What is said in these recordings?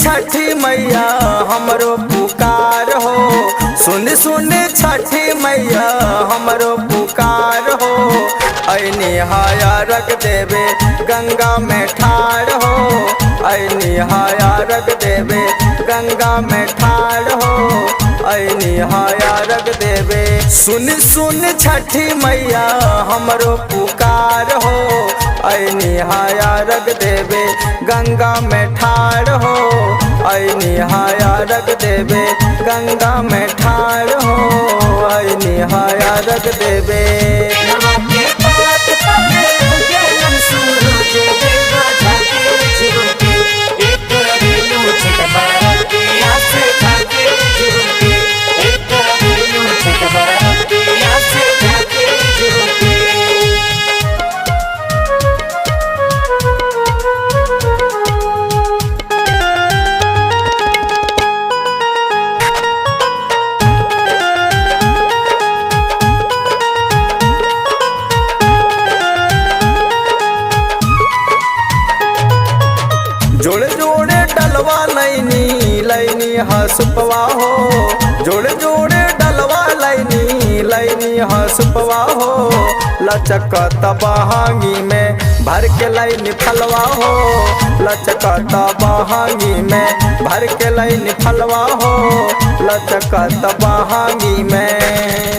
छठी मैया हमरो पुकार हो। सुन सुन छठी मैया हमरो पुकार हो। ऐनी हाया रख देवे गंगा में ठाड़ हो। ऐनी हाया रख देवे गंगा में ठाड़ हो। ऐनी हाया रख देवे। सुन सुन छठी मैया हमरो पुकार हो। ऐनी हाया रख देवे गंगा में ठाड़ हो। ऐनी हाया रख देवे गंगा में ठाड़ हो। ऐनी हाया रख देवे। जोड़े जोड़े डलवा लैनी लैनी हसुपवा हो। जोड़े जोड़े डलवा लैनी लैनी हसुपवा हो। लचकत बहांगी में भर के लैनी फलवा हो। लचकत बहांगी में भर के लैनी फलवा हो। लचकत बहांगी में।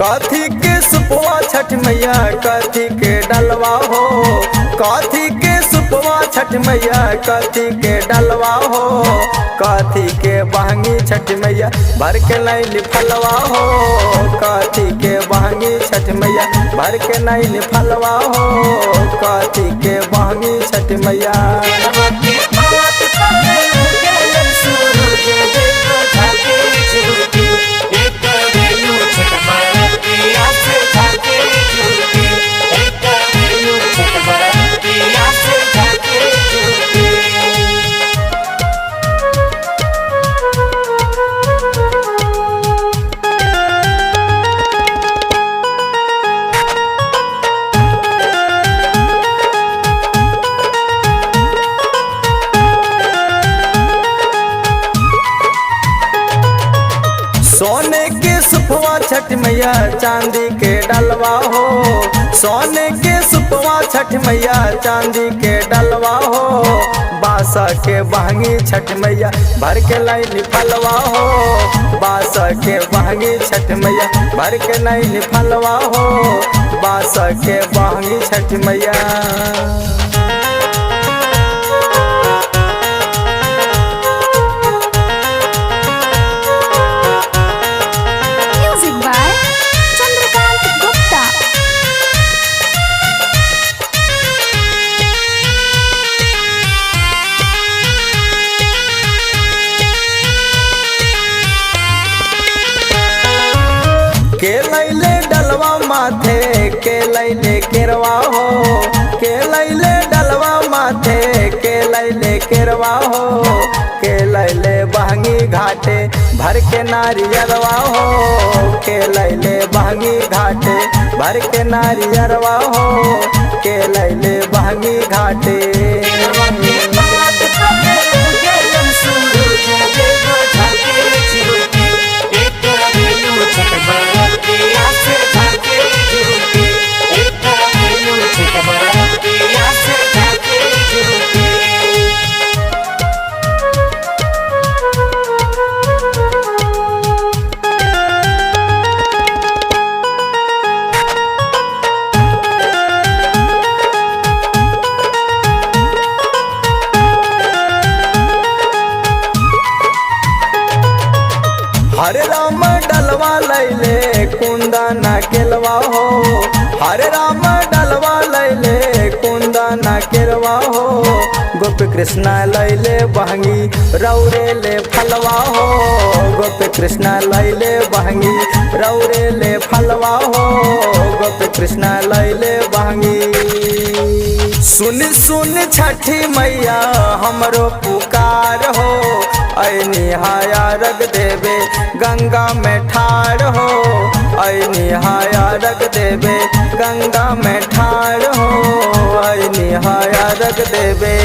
कथी के सुपवा छठ मैया कथी के डलवा हो। कथी के सुपवा छठ मैया कथी के डलवा हो। कथी के बहंगी छठ मैया भर के लैली फलवा हो। कथी के बहंगी छठ मैया भर के लैली फलवा हो। कथी के बहंगी छठ मैया। सोने के सुपवा छठ मैया चांदी के डलवा हो। सोने के सुपवा छठ मैया चांदी के डलवा हो। बासा के बहंगी छठ मैया भर के लैली फलवा हो। बासा के बहंगी छठ मैया भर के लैली फलवा हो। बासा के बहंगी छठ मैया। के लैले डलवा माथे के लैले केरवा हो। के लैले डलवा माथे के लैले केरवा हो। के लैले बहंगी घाटे भर के नारियरवा हो। के लैले बहंगी घाटे भर के नारियरवा हो। के लैले बहंगी घाटे। हरे राम डलवा लैले कुंदा ना केलवा हो। हरे राम डलवा लैले कुंदा ना केलवा हो। गोपी कृष्णा लैले बहंगी रौरे ले फलवा हो। गोपी कृष्ण लैले बहंगी रौरे ले फलवा हो गोपी कृष्ण लैले बहंगी। सुन सुन छठी मैया हमरो पुकार हो ऐनी हाया रग देवे गंगा में ठाड़ हो ऐनी हाया रग देवे गंगा में ठाड़ हो ऐनी हाया रग देवे।